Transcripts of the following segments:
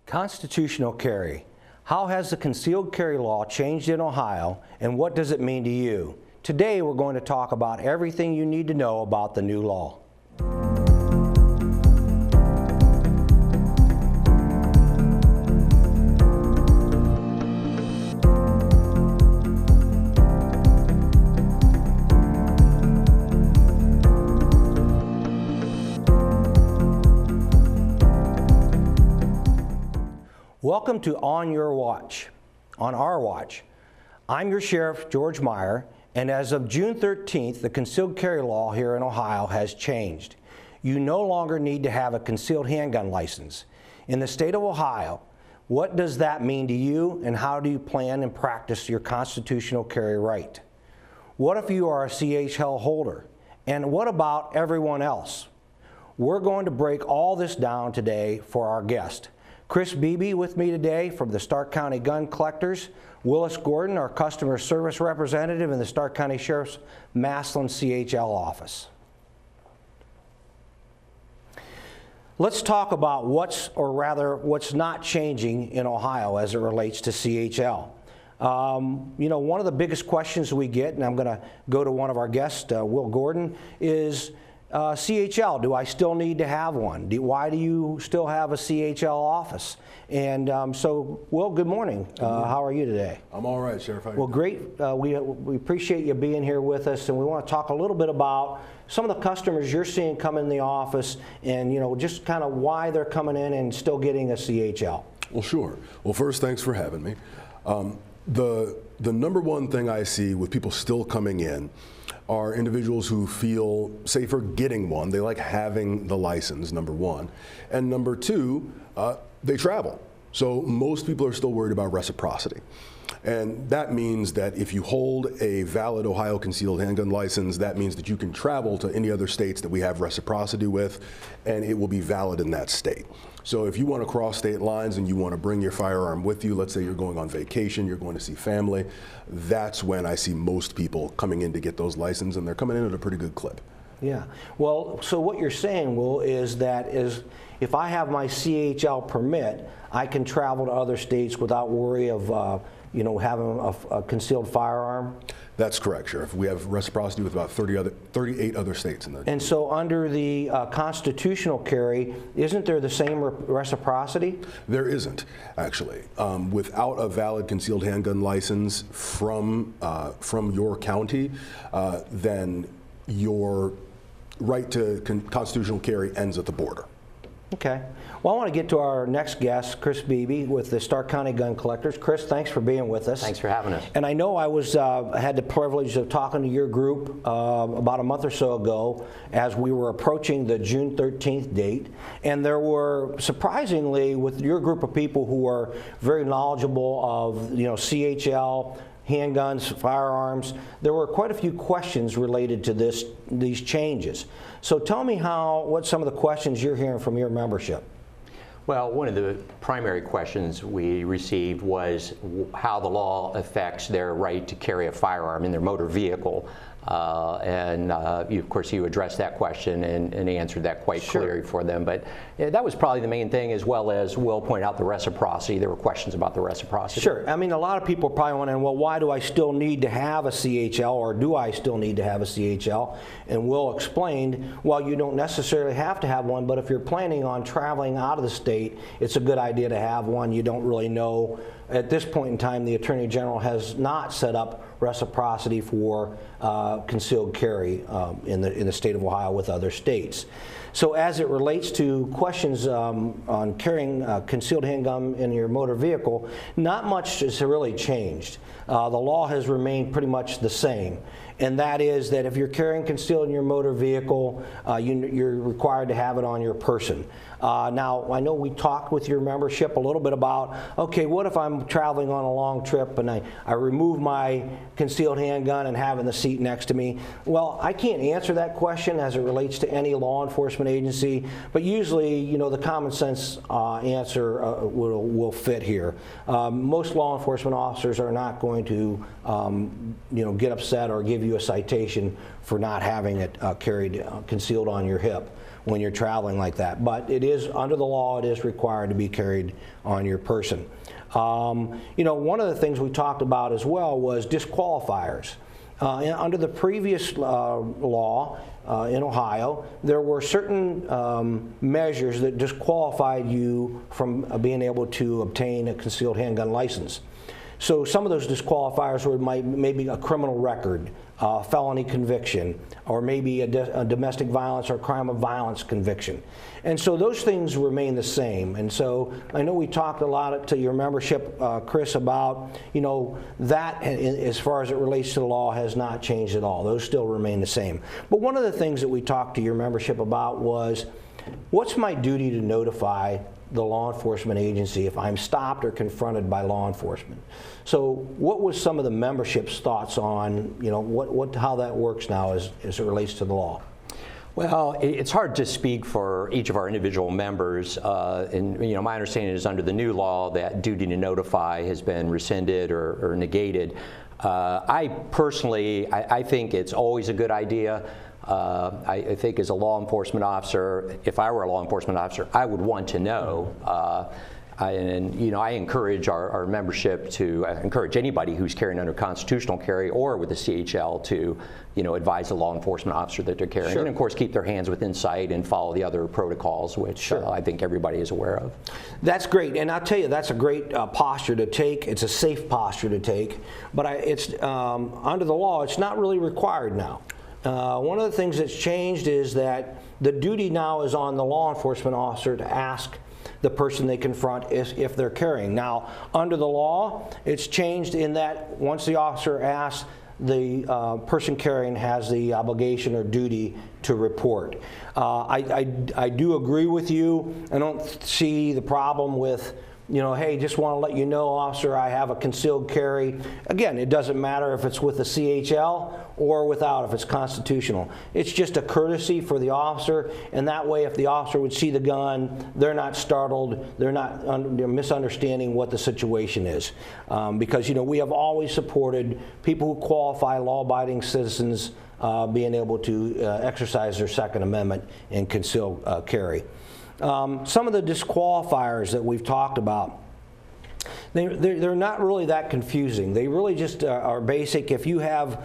Constitutional carry. How has the concealed carry law changed in Ohio, and what does it mean to you? Today we're going to talk about everything you need to know about the new law. Welcome to On Our Watch. I'm your Sheriff, George Meyer, and as of June 13th, the concealed carry law here in Ohio has changed. You no longer need to have a concealed handgun license. In the state of Ohio, what does that mean to you, and how do you plan and practice your constitutional carry right? What if you are a CHL holder? And what about everyone else? We're going to break all this down today for our guest. Chris Beebe with me today from the Stark County Gun Collectors. Willis Gordon, our customer service representative in the Stark County Sheriff's Massillon CHL office. Let's talk about what's not changing in Ohio as it relates to CHL. One of the biggest questions we get, and I'm going to go to one of our guests, Will Gordon, is CHL, do I still need to have one? Why do you still have a CHL office? And so, Will, good morning. How are you today? I'm all right, Sheriff. Well, great. We appreciate you being here with us, and we want to talk a little bit about some of the customers you're seeing come in the office and, just kind of why they're coming in and still getting a CHL. Well, sure. Well, first, thanks for having me. The number one thing I see with people still coming in are individuals who feel safer getting one. They like having the license, number one. And number two, they travel. So most people are still worried about reciprocity. And that means that if you hold a valid Ohio concealed handgun license, that means that you can travel to any other states that we have reciprocity with, and it will be valid in that state. So if you want to cross state lines and you want to bring your firearm with you, let's say you're going on vacation, you're going to see family, that's when I see most people coming in to get those licenses, and they're coming in at a pretty good clip. Yeah. Well, so what you're saying, Will, is if I have my CHL permit, I can travel to other states without worry of having a concealed firearm? That's correct, Sheriff. We have reciprocity with about 38 other states in the And so under the constitutional carry, isn't there the same reciprocity? There isn't, actually. Without a valid concealed handgun license from your county, then your right to constitutional carry ends at the border. Okay. Well, I want to get to our next guest, Chris Beebe with the Stark County Gun Collectors. Chris, thanks for being with us. Thanks for having us. And I know I had the privilege of talking to your group about a month or so ago as we were approaching the June 13th date. And there were, surprisingly, with your group of people who are very knowledgeable of, CHL, handguns, firearms, there were quite a few questions related to these changes. So tell me what some of the questions you're hearing from your membership. Well, one of the primary questions we received was how the law affects their right to carry a firearm in their motor vehicle. Of course, you addressed that question and answered that quite clearly for them. But that was probably the main thing, as well as Will pointed out the reciprocity. There were questions about the reciprocity. Sure. I mean, a lot of people are probably wondering, well, why do I still need to have a CHL, or do I still need to have a CHL? And Will explained, well, you don't necessarily have to have one, but if you're planning on traveling out of the state, it's a good idea to have one. You don't really know. At this point in time, the Attorney General has not set up reciprocity for concealed carry in the state of Ohio with other states. So as it relates to questions on carrying a concealed handgun in your motor vehicle, not much has really changed. The law has remained pretty much the same. And that is that if you're carrying concealed in your motor vehicle, you're required to have it on your person. Now, I know we talked with your membership a little bit about, okay, what if I'm traveling on a long trip and I remove my concealed handgun and have it in the seat next to me? Well, I can't answer that question as it relates to any law enforcement agency, but usually, the common sense answer will fit here. Most law enforcement officers are not going to, get upset or give you a citation for not having it concealed on your hip. when you're traveling like that. But it is, under the law, it is required to be carried on your person. You know, one of the things we talked about as well was disqualifiers. Under the previous law in Ohio, there were certain measures that disqualified you from being able to obtain a concealed handgun license. So some of those disqualifiers were maybe a criminal record, felony conviction, or maybe a domestic violence or crime of violence conviction. And so those things remain the same. And so I know we talked a lot to your membership, Chris, about, you know, that as far as it relates to the law has not changed at all. Those still remain the same. But one of the things that we talked to your membership about was, what's my duty to notify the law enforcement agency if I'm stopped or confronted by law enforcement? So what was some of the membership's thoughts on, you know, how that works now as it relates to the law? Well, it's hard to speak for each of our individual members, and you know, my understanding is under the new law that duty to notify has been rescinded or negated. I personally, I think it's always a good idea. I think as a law enforcement officer, if I were a law enforcement officer, I would want to know. And you know, I encourage our membership to encourage anybody who's carrying under constitutional carry or with the CHL to, you know, advise the law enforcement officer that they're carrying, Sure. and of course keep their hands within sight and follow the other protocols, which Sure. I think everybody is aware of. That's great, and I'll tell you, that's a great posture to take. It's a safe posture to take, but it's under the law, it's not really required now. One of the things that's changed is that the duty now is on the law enforcement officer to ask the person they confront if they're carrying. Now, under the law, it's changed in that once the officer asks, the person carrying has the obligation or duty to report. I do agree with you. I don't see the problem with, you know, hey, just want to let you know, officer, I have a concealed carry. Again, it doesn't matter if it's with the CHL or without, if it's constitutional. It's just a courtesy for the officer, and that way if the officer would see the gun, they're not startled, they're misunderstanding what the situation is. Because, you know, we have always supported people who qualify, law-abiding citizens, being able to exercise their Second Amendment and concealed carry. Some of the disqualifiers that we've talked about, they're not really that confusing. They really just are basic. If you have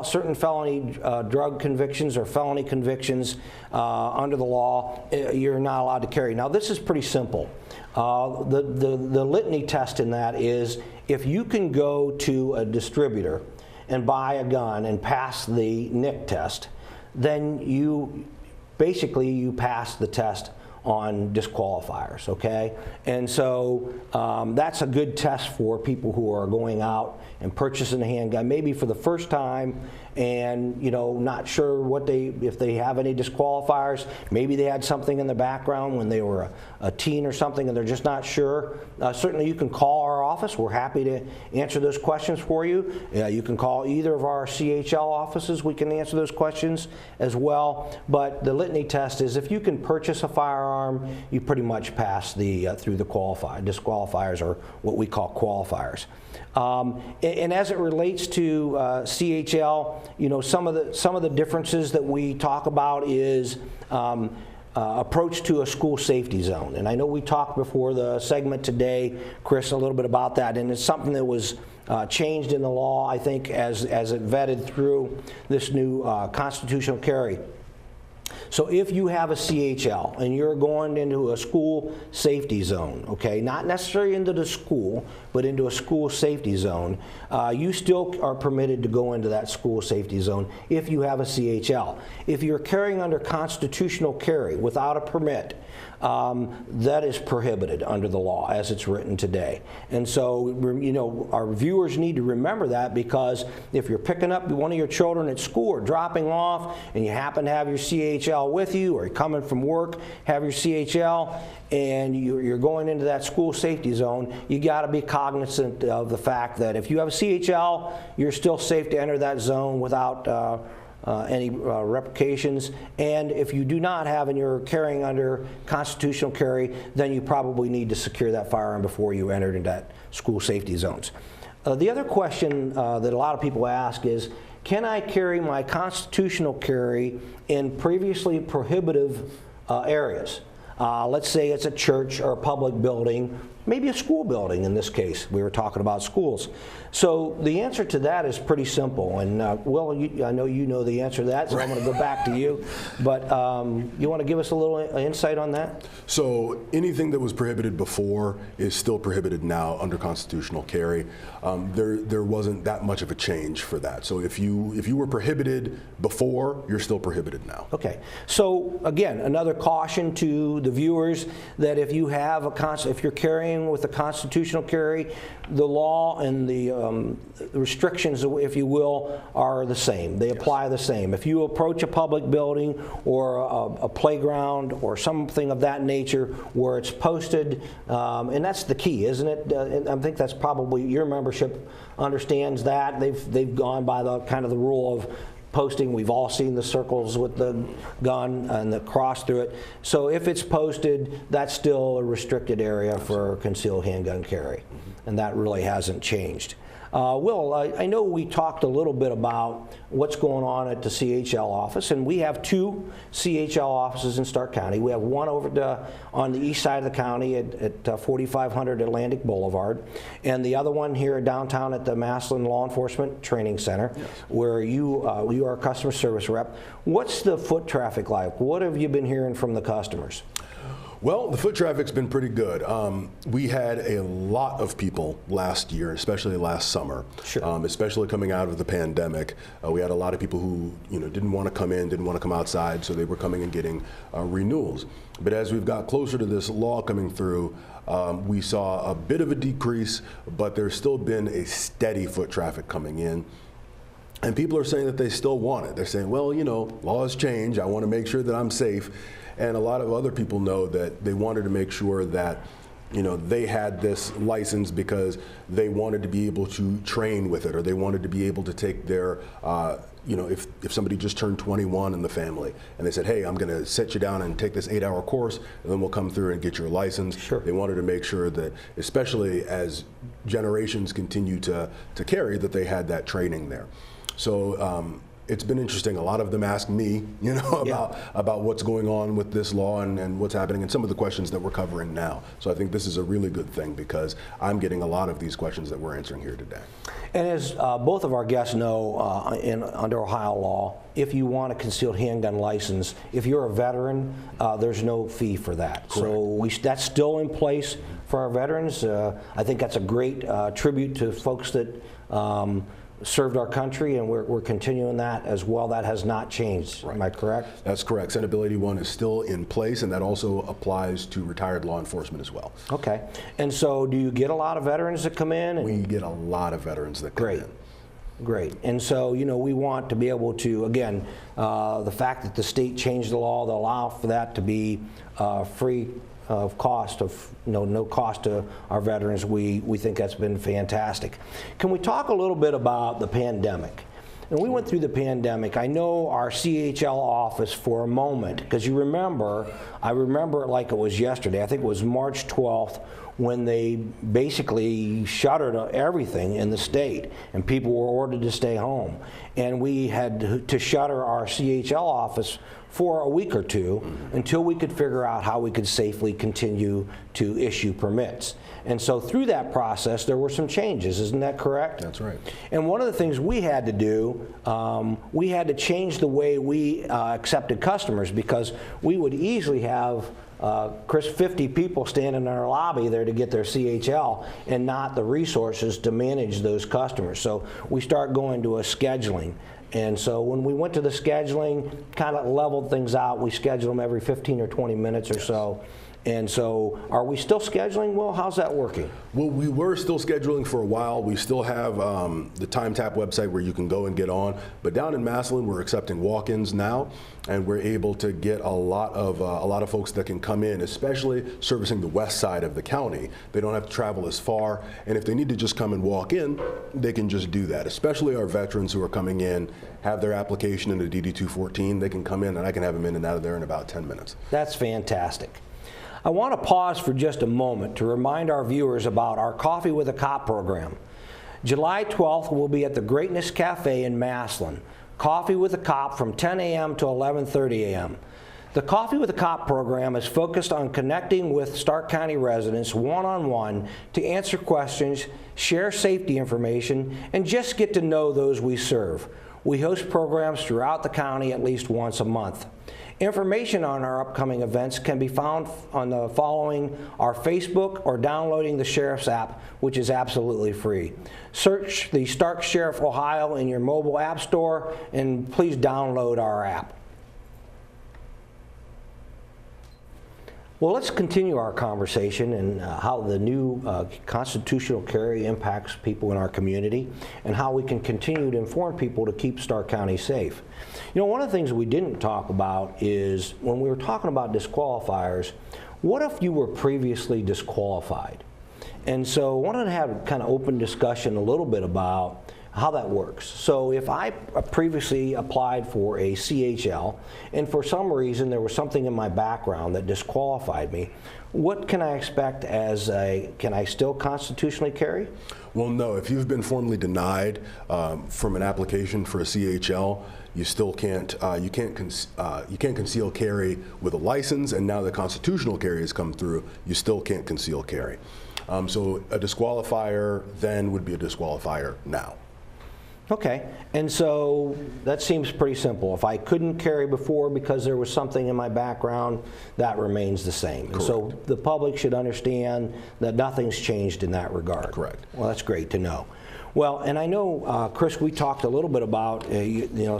certain felony drug convictions or felony convictions under the law, you're not allowed to carry. Now, this is pretty simple. The litany test in that is if you can go to a distributor and buy a gun and pass the NIC test, then you pass the test on disqualifiers, okay? And so that's a good test for people who are going out and purchasing a handgun, maybe for the first time, and, you know, not sure if they have any disqualifiers. Maybe they had something in the background when they were a teen or something and they're just not sure. Certainly you can call our office. We're happy to answer those questions for you. You can call either of our CHL offices. We can answer those questions as well. But the litany test is if you can purchase a firearm, you pretty much pass through the disqualifiers, or what we call qualifiers. And as it relates to CHL, you know, some of the differences that we talk about is approach to a school safety zone. And I know we talked before the segment today, Chris, a little bit about that, and it's something that was changed in the law, I think, as it vetted through this new constitutional carry. So if you have a CHL and you're going into a school safety zone, okay, not necessarily into the school, but into a school safety zone, you still are permitted to go into that school safety zone if you have a CHL. If you're carrying under constitutional carry without a permit, that is prohibited under the law as it's written today. And so, you know, our viewers need to remember that, because if you're picking up one of your children at school or dropping off and you happen to have your CHL with you, or you're coming from work, have your CHL, and you're going into that school safety zone, you got to be cognizant of the fact that if you have a CHL, you're still safe to enter that zone without any replications. And if you do not have and you're carrying under constitutional carry, then you probably need to secure that firearm before you enter into that school safety zones. The other question that a lot of people ask is, can I carry my constitutional carry in previously prohibitive areas. Let's say it's a church or a public building, maybe a school building in this case. We were talking about schools. So the answer to that is pretty simple. And Will, I know you know the answer to that, so I'm going to go back to you. But you want to give us a little insight on that? So anything that was prohibited before is still prohibited now under constitutional carry. There wasn't that much of a change for that. So if you were prohibited before, you're still prohibited now. Okay. So again, another caution to the viewers that if you have if you're carrying with a constitutional carry, the law and the restrictions, if you will, are the same. They apply the same. If you approach a public building or a playground or something of that nature where it's posted, and that's the key, isn't it? I think that's probably your membership understands that. They've gone by the kind of the rule of posting. We've all seen the circles with the gun and the cross through it. So if it's posted, that's still a restricted area for concealed handgun carry, and that really hasn't changed. Will, I know we talked a little bit about what's going on at the CHL office, and we have two CHL offices in Stark County. We have one over on the east side of the county at 4500 Atlantic Boulevard, and the other one here downtown at the Massillon Law Enforcement Training Center, yes, where you are a customer service rep. What's the foot traffic like? What have you been hearing from the customers? Well, the foot traffic's been pretty good. We had a lot of people last year, especially last summer, sure, especially coming out of the pandemic. We had a lot of people who didn't want to come in, didn't want to come outside, so they were coming and getting renewals. But as we've got closer to this law coming through, we saw a bit of a decrease, but there's still been a steady foot traffic coming in. And people are saying that they still want it. They're saying, well, laws change. I want to make sure that I'm safe. And a lot of other people know that they wanted to make sure that they had this license because they wanted to be able to train with it, or they wanted to be able to take their, if somebody just turned 21 in the family and they said, hey, I'm going to sit you down and take this 8-hour course, and then we'll come through and get your license. Sure. They wanted to make sure that, especially as generations continue to carry, that they had that training there. So it's been interesting. A lot of them ask me, about what's going on with this law and what's happening, and some of the questions that we're covering now. So I think this is a really good thing because I'm getting a lot of these questions that we're answering here today. And as both of our guests know, under Ohio law, if you want a concealed handgun license, if you're a veteran, there's no fee for that. Correct. So that's still in place for our veterans. I think that's a great tribute to folks that served our country, and we're continuing that as well. That has not changed. Right. Am I correct? That's correct. Senate Bill 81 is still in place, and that also applies to retired law enforcement as well. Okay. And so do you get a lot of veterans that come in? We get a lot of veterans that come in. Great. And so, we want to be able to, again, the fact that the state changed the law to allow for that to be free of cost, no cost to our veterans, we think that's been fantastic. Can we talk a little bit about the pandemic? And we went through the pandemic. I know our CHL office for a moment, because I remember it like it was yesterday. I think it was March 12th when they basically shuttered everything in the state and people were ordered to stay home. And we had to shutter our CHL office for a week or two until we could figure out how we could safely continue to issue permits. And so through that process, there were some changes. Isn't that correct? That's right. And one of the things we had to do, we had to change the way we accepted customers, because we would easily have 50 people standing in our lobby there to get their CHL and not the resources to manage those customers. So we start going to a scheduling. And so when we went to the scheduling, kind of leveled things out. We schedule them every 15 or 20 minutes or so. And so are we still scheduling? Well, how's that working? Well, we were still scheduling for a while. We still have the TimeTap website where you can go and get on. But down in Massillon, we're accepting walk-ins now, and we're able to get a lot of folks that can come in, especially servicing the west side of the county. They don't have to travel as far, and if they need to just come and walk in, they can just do that. Especially our veterans who are coming in, have their application in the DD-214, they can come in, and I can have them in and out of there in about 10 minutes. That's fantastic. I want to pause for just a moment to remind our viewers about our Coffee with a Cop program. July 12th, we'll be at the Greatness Cafe in Massillon. Coffee with a Cop from 10 a.m. to 11:30 a.m. The Coffee with a Cop program is focused on connecting with Stark County residents one-on-one to answer questions, share safety information, and just get to know those we serve. We host programs throughout the county at least once a month. Information on our upcoming events can be found on the following our Facebook or downloading the Sheriff's app, which is absolutely free. Search the Stark Sheriff Ohio in your mobile app store and please download our app. Well, let's continue our conversation and how the new constitutional carry impacts people in our community and how we can continue to inform people to keep Stark County safe. You know, one of the things we didn't talk about is when we were talking about disqualifiers, what if you were previously disqualified? And so I wanted to have a kind of open discussion a little bit about how that works. So if I previously applied for a CHL and for some reason there was something in my background that disqualified me, what can I expect as can I still constitutionally carry? Well, no. If you've been formally denied from an application for a CHL, you still can't. You can't conceal carry with a license, and now the constitutional carry has come through. You still can't conceal carry. So a disqualifier then would be a disqualifier now. Okay, and so that seems pretty simple. If I couldn't carry before because there was something in my background, that remains the same. And so the public should understand that nothing's changed in that regard. Correct. Well, that's great to know. Well, and I know, Chris, we talked a little bit about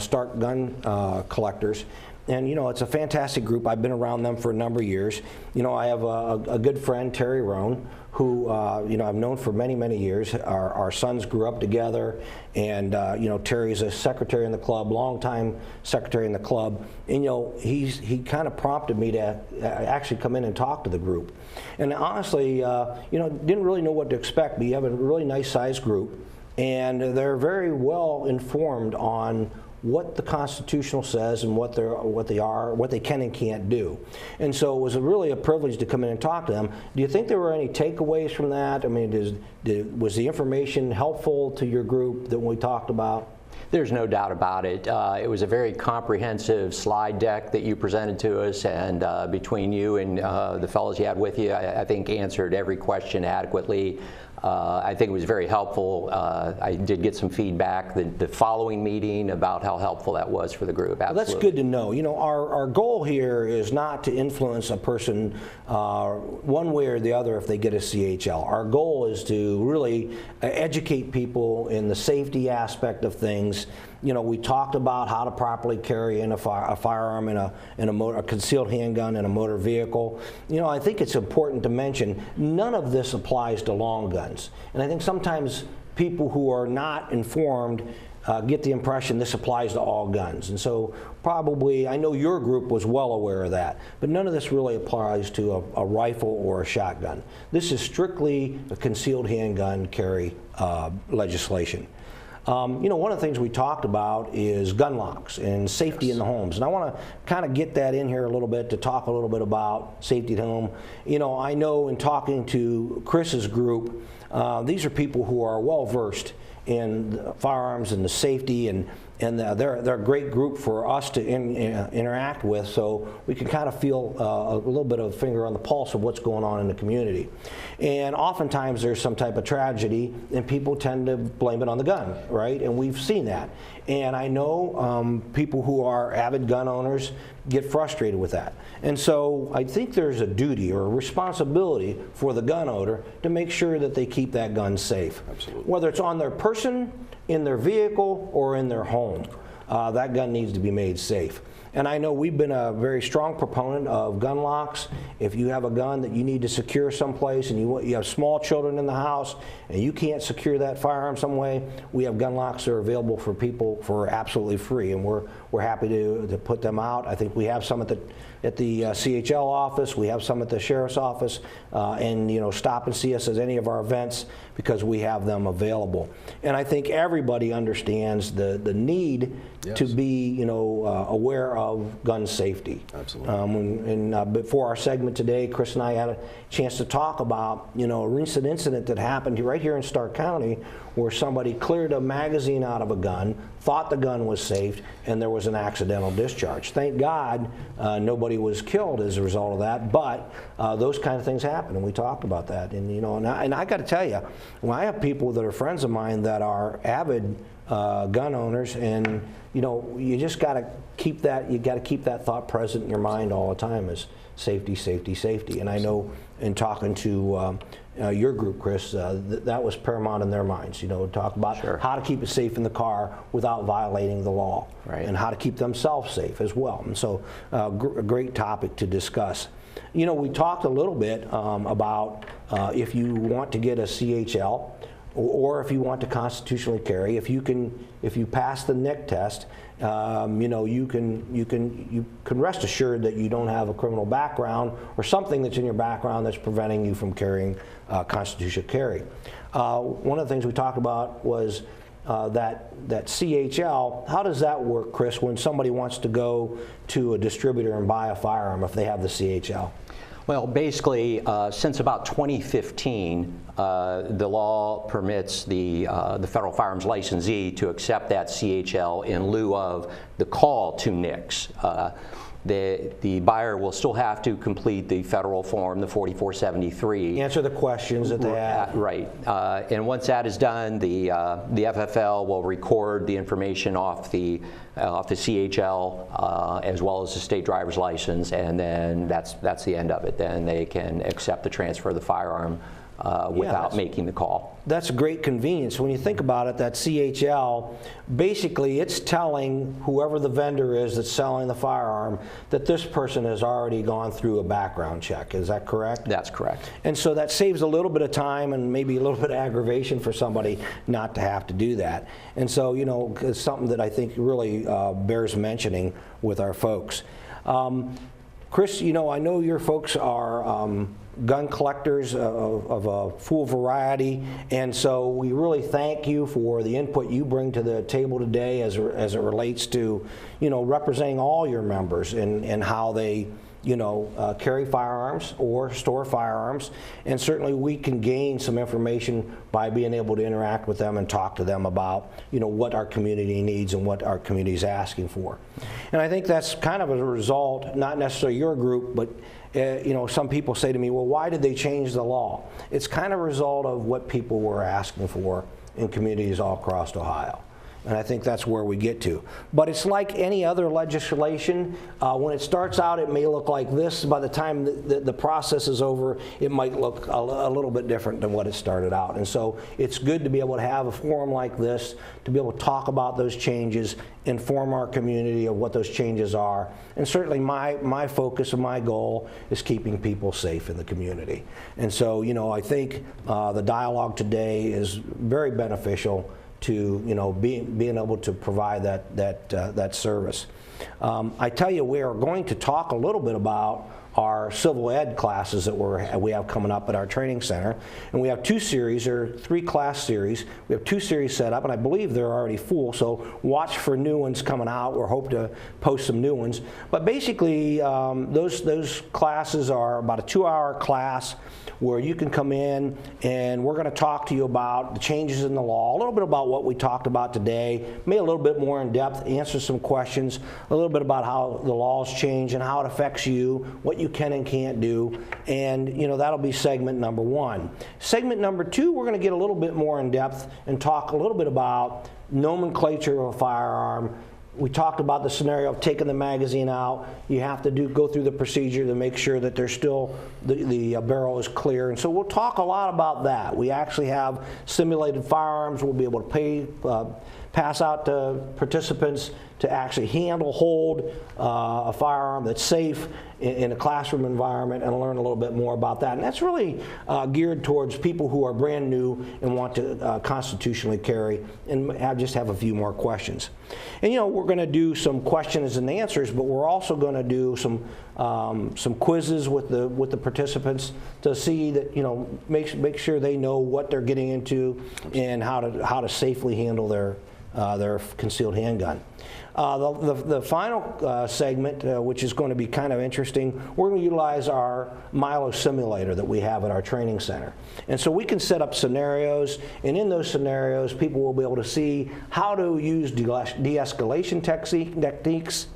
Stark gun collectors. And, you know, it's a fantastic group. I've been around them for a number of years. You know, I have a good friend, Terry Rohn, who, you know, I've known for many, many years. Our sons grew up together. And, you know, Terry's a secretary in the club, longtime secretary in the club. And, you know, he kind of prompted me to actually come in and talk to the group. And honestly, you know, didn't really know what to expect. But you have a really nice sized group. And they're very well informed on what the Constitution says and what they can and can't do. And so it was really a privilege to come in and talk to them. Do you think there were any takeaways from that? I mean, was the information helpful to your group that we talked about? There's no doubt about it. It was a very comprehensive slide deck that you presented to us, and between you and the fellows you had with you, I think answered every question adequately. I think it was very helpful. I did get some feedback the following meeting about how helpful that was for the group. Absolutely. Well, that's good to know. You know, our goal here is not to influence a person one way or the other if they get a CHL. Our goal is to really educate people in the safety aspect of things. You know, we talked about how to properly carry in a firearm in a concealed handgun in a motor vehicle. You know, I think it's important to mention none of this applies to long guns. And I think sometimes people who are not informed get the impression this applies to all guns. And so probably, I know your group was well aware of that, but none of this really applies to a rifle or a shotgun. This is strictly a concealed handgun carry legislation. You know, one of the things we talked about is gun locks and safety in the homes. And I want to kind of get that in here a little bit to talk a little bit about safety at home. You know, I know in talking to Chris's group, these are people who are well versed in firearms and the safety, and they're a great group for us to interact with, so we can kind of feel a little bit of a finger on the pulse of what's going on in the community. And oftentimes there's some type of tragedy and people tend to blame it on the gun, right? And we've seen that. And I know people who are avid gun owners get frustrated with that. And so I think there's a duty or a responsibility for the gun owner to make sure that they keep that gun safe. Absolutely. Whether it's on their person, in their vehicle, or in their home. That gun needs to be made safe. And I know we've been a very strong proponent of gun locks. If you have a gun that you need to secure someplace and you have small children in the house and you can't secure that firearm some way, we have gun locks that are available for people for absolutely free, and we're happy to put them out. I think we have some at the CHL office, we have some at the sheriff's office, and you know, stop and see us at any of our events because we have them available. And I think everybody understands the need Yes. to be, aware of gun safety. Absolutely. Before our segment today, Chris and I had a chance to talk about, a recent incident that happened right here in Stark County where somebody cleared a magazine out of a gun, thought the gun was safe, and there was an accidental discharge. Thank God nobody was killed as a result of that, but those kind of things happen, and we talked about that. And, I got to tell you, when I have people that are friends of mine that are avid gun owners, and you just got to keep that. You got to keep that thought present in your mind all the time: is safety, safety, safety. And I know in talking to your group, Chris, that was paramount in their minds. Talk about how to keep it safe in the car without violating the law, right, and how to keep themselves safe as well. And so, a great topic to discuss. We talked a little bit about if you want to get a CHL. Or if you want to constitutionally carry, if you pass the NIC test, you can rest assured that you don't have a criminal background or something that's in your background that's preventing you from carrying constitutional carry. One of the things we talked about was that CHL. How does that work, Chris, when somebody wants to go to a distributor and buy a firearm if they have the CHL? Well, basically, since about 2015, the law permits the federal firearms licensee to accept that CHL in lieu of the call to NICS. The buyer will still have to complete the federal form, the 4473. Answer the questions that they have. Right. And once that is done, the FFL will record the information off the CHL as well as the state driver's license, and then that's the end of it. Then they can accept the transfer of the firearm without making the call. That's a great convenience. When you think about it, that CHL, basically it's telling whoever the vendor is that's selling the firearm that this person has already gone through a background check. Is that correct? That's correct. And so that saves a little bit of time and maybe a little bit of aggravation for somebody not to have to do that. And so, it's something that I think really bears mentioning with our folks. Chris, I know your folks are gun collectors of a full variety, and so we really thank you for the input you bring to the table today as it relates to, representing all your members and how they, carry firearms or store firearms. And certainly we can gain some information by being able to interact with them and talk to them about, what our community needs and what our community is asking for. And I think that's kind of a result, not necessarily your group, but some people say to me, well, why did they change the law? It's kind of a result of what people were asking for in communities all across Ohio. And I think that's where we get to. But it's like any other legislation. When it starts out, it may look like this. By the time the process is over, it might look a little bit different than what it started out. And so it's good to be able to have a forum like this, to be able to talk about those changes, inform our community of what those changes are. And certainly my focus and my goal is keeping people safe in the community. And so, I think the dialogue today is very beneficial to being able to provide that service. I tell you, we are going to talk a little bit about our civil ed classes that we have coming up at our training center, and we have 2 series or 3 class series. We have 2 series set up, and I believe they're already full. So watch for new ones coming out. We're hoping to post some new ones. But basically, those classes are about a 2-hour class where you can come in, and we're going to talk to you about the changes in the law, a little bit about what we talked about today, maybe a little bit more in depth, answer some questions, a little bit about how the laws change and how it affects you, what you can and can't do, and that'll be segment number 1. Segment number 2, we're going to get a little bit more in depth and talk a little bit about nomenclature of a firearm. We talked about the scenario of taking the magazine out. You have to go through the procedure to make sure that there's still the barrel is clear. And so we'll talk a lot about that. We actually have simulated firearms. We'll be able to pass out to participants to actually hold a firearm that's safe in a classroom environment, and learn a little bit more about that. And that's really geared towards people who are brand new and want to constitutionally carry and just have a few more questions. And we're going to do some questions and answers, but we're also going to do some quizzes with the participants to see that make sure they know what they're getting into and how to safely handle their their concealed handgun. The final segment, which is going to be kind of interesting, we're going to utilize our Milo simulator that we have at our training center. And so we can set up scenarios, and in those scenarios, people will be able to see how to use de-escalation techniques,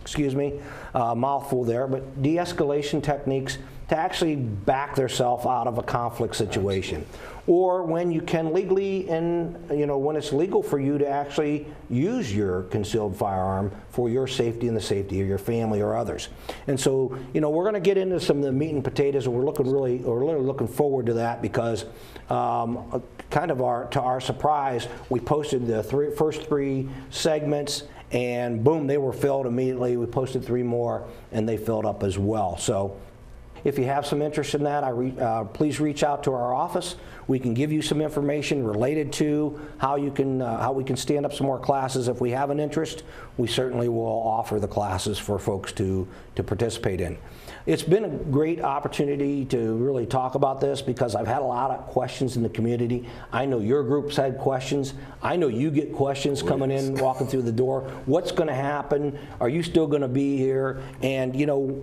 mouthful there, but de-escalation techniques to actually back themselves out of a conflict situation. Or when you can legally, and when it's legal for you to actually use your concealed firearm for your safety and the safety of your family or others. And so, we're going to get into some of the meat and potatoes, and we're really looking forward to that, because kind of to our surprise, we posted the first three segments, and boom, they were filled immediately. We posted 3 more, and they filled up as well. So if you have some interest in that, please reach out to our office. We can give you some information related to how we can stand up some more classes. If we have an interest, we certainly will offer the classes for folks to participate in. It's been a great opportunity to really talk about this, because I've had a lot of questions in the community. I know your group's had questions. I know you get questions coming in, walking through the door. What's going to happen? Are you still going to be here? And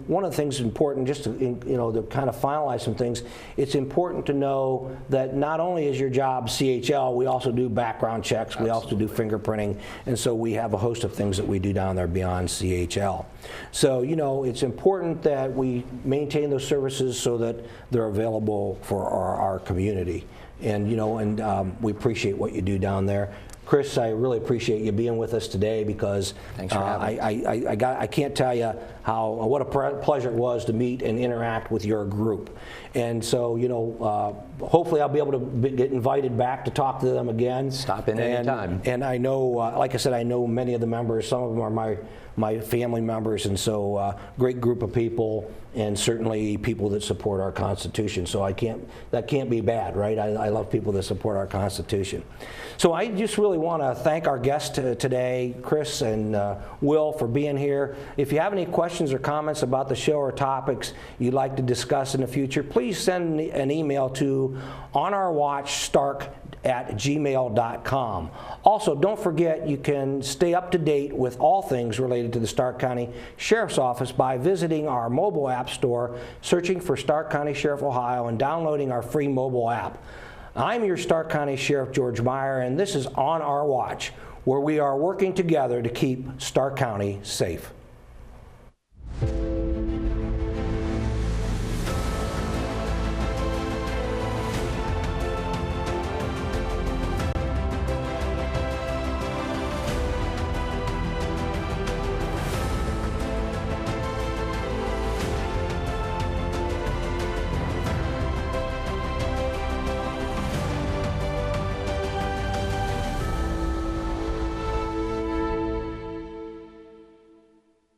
one of the things important, just to to kind of finalize some things, it's important to know that not only is your job CHL, we also do background checks. We also do fingerprinting, and so we have a host of things that we do down there beyond CHL. So it's important that we maintain those services so that they're available for our community. And we appreciate what you do down there. Chris, I really appreciate you being with us today, because thanks for having me. I can't tell you what a pleasure it was to meet and interact with your group. And so, hopefully I'll be able to get invited back to talk to them again. Stop in anytime. And I know, like I said, I know many of the members. Some of them are my family members, and so great group of people, and certainly people that support our Constitution. So that can't be bad, right? I love people that support our Constitution. So I just really want to thank our guests today, Chris and Will, for being here. If you have any questions or comments about the show or topics you'd like to discuss in the future, please send an email to onourwatchstark@gmail.com. Also, don't forget, you can stay up to date with all things related to the Stark County Sheriff's Office by visiting our mobile app store, searching for Stark County Sheriff Ohio, and downloading our free mobile app. I'm your Stark County Sheriff, George Meyer, and this is On Our Watch, where we are working together to keep Stark County safe.